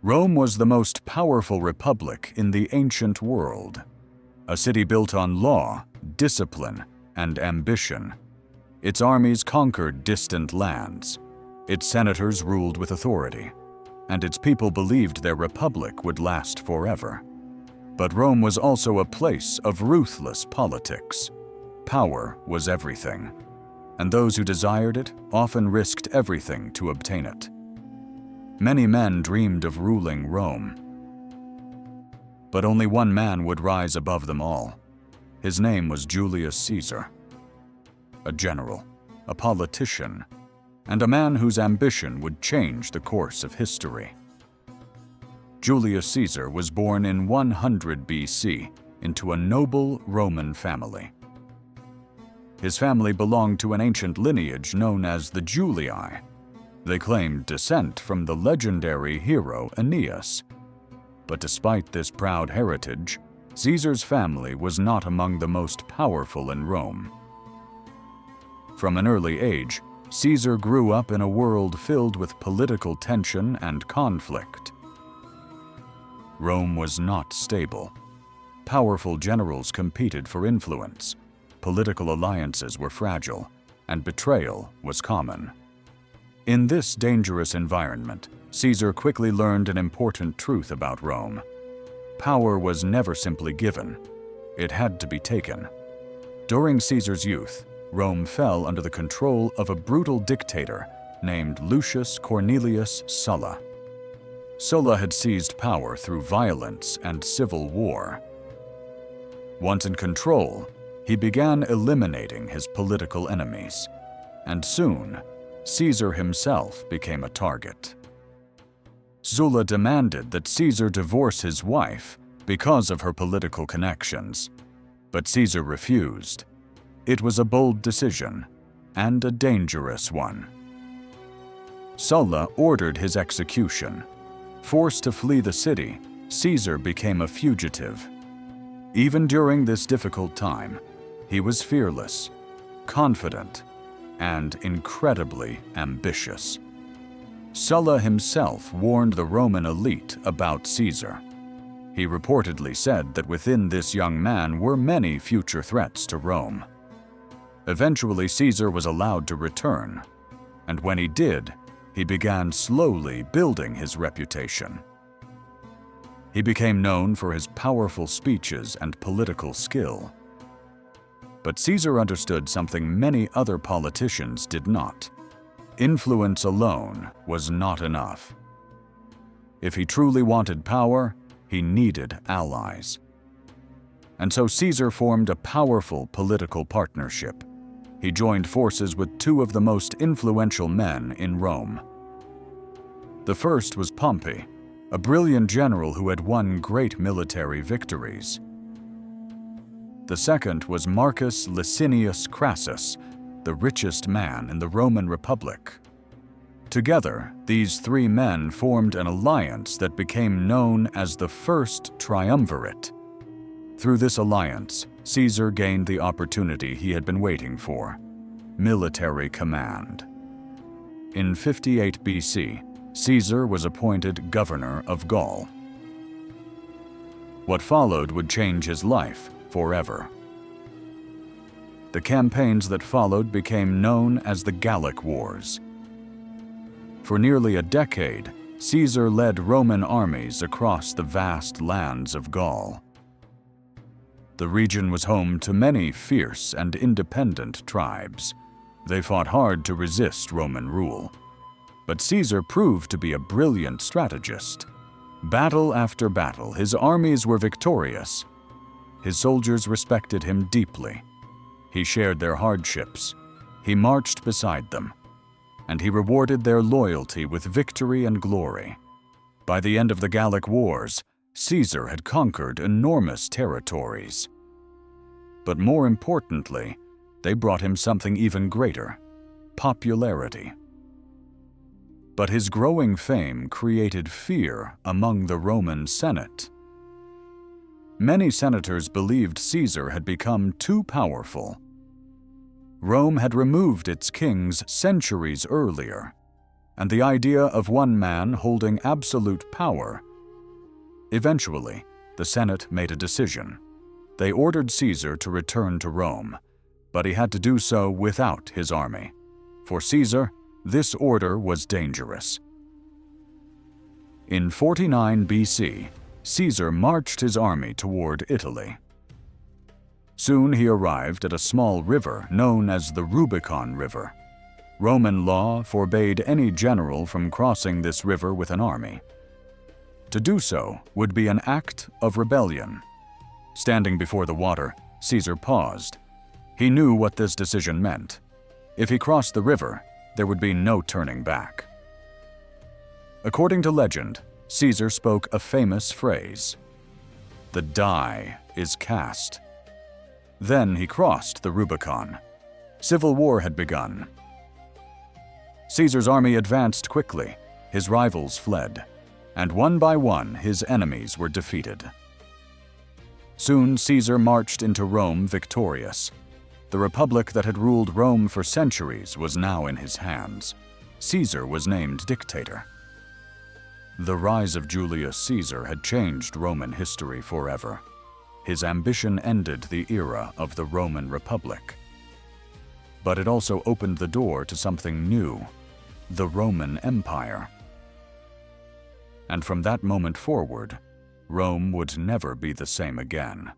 Rome was the most powerful republic in the ancient world, a city built on law, discipline, and ambition. Its armies conquered distant lands, its senators ruled with authority, and its people believed their republic would last forever. But Rome was also a place of ruthless politics. Power was everything, and those who desired it often risked everything to obtain it. Many men dreamed of ruling Rome, but only one man would rise above them all. His name was Julius Caesar, a general, a politician, and a man whose ambition would change the course of history. Julius Caesar was born in 100 BC into a noble Roman family. His family belonged to an ancient lineage known as the Julii. They claimed descent from the legendary hero Aeneas. But despite this proud heritage, Caesar's family was not among the most powerful in Rome. From an early age, Caesar grew up in a world filled with political tension and conflict. Rome was not stable. Powerful generals competed for influence, political alliances were fragile, and betrayal was common. In this dangerous environment, Caesar quickly learned an important truth about Rome. Power was never simply given. It had to be taken. During Caesar's youth, Rome fell under the control of a brutal dictator named Lucius Cornelius Sulla. Sulla had seized power through violence and civil war. Once in control, he began eliminating his political enemies, and soon, Caesar himself became a target. Sulla demanded that Caesar divorce his wife because of her political connections, but Caesar refused. It was a bold decision, and a dangerous one. Sulla ordered his execution. Forced to flee the city, Caesar became a fugitive. Even during this difficult time, he was fearless, confident, and incredibly ambitious. Sulla himself warned the Roman elite about Caesar. He reportedly said that within this young man were many future threats to Rome. Eventually, Caesar was allowed to return, and when he did, he began slowly building his reputation. He became known for his powerful speeches and political skill. But Caesar understood something many other politicians did not. Influence alone was not enough. If he truly wanted power, he needed allies. And so Caesar formed a powerful political partnership. He joined forces with two of the most influential men in Rome. The first was Pompey, a brilliant general who had won great military victories. The second was Marcus Licinius Crassus, the richest man in the Roman Republic. Together, these three men formed an alliance that became known as the First Triumvirate. Through this alliance, Caesar gained the opportunity he had been waiting for: military command. In 58 BC, Caesar was appointed governor of Gaul. What followed would change his life forever. The campaigns that followed became known as the Gallic Wars. For nearly a decade, Caesar led Roman armies across the vast lands of Gaul. The region was home to many fierce and independent tribes. They fought hard to resist Roman rule. But Caesar proved to be a brilliant strategist. Battle after battle, his armies were victorious. His soldiers respected him deeply. He shared their hardships. He marched beside them. And he rewarded their loyalty with victory and glory. By the end of the Gallic Wars, Caesar had conquered enormous territories. But more importantly, they brought him something even greater: popularity. But his growing fame created fear among the Roman Senate. Many senators believed Caesar had become too powerful. Rome had removed its kings centuries earlier. and the idea of one man holding absolute power. Eventually, the Senate made a decision. They ordered Caesar to return to Rome, but he had to do so without his army. For Caesar, this order was dangerous. In 49 BC, Caesar marched his army toward Italy. Soon he arrived at a small river known as the Rubicon River. Roman law forbade any general from crossing this river with an army. To do so would be an act of rebellion. Standing before the water, Caesar paused. He knew what this decision meant. If he crossed the river, there would be no turning back. According to legend, Caesar spoke a famous phrase: "The die is cast." Then he crossed the Rubicon. Civil war had begun. Caesar's army advanced quickly, his rivals fled, and one by one his enemies were defeated. Soon Caesar marched into Rome victorious. The republic that had ruled Rome for centuries was now in his hands. Caesar was named dictator. The rise of Julius Caesar had changed Roman history forever. His ambition ended the era of the Roman Republic. But it also opened the door to something new: the Roman Empire. And from that moment forward, Rome would never be the same again.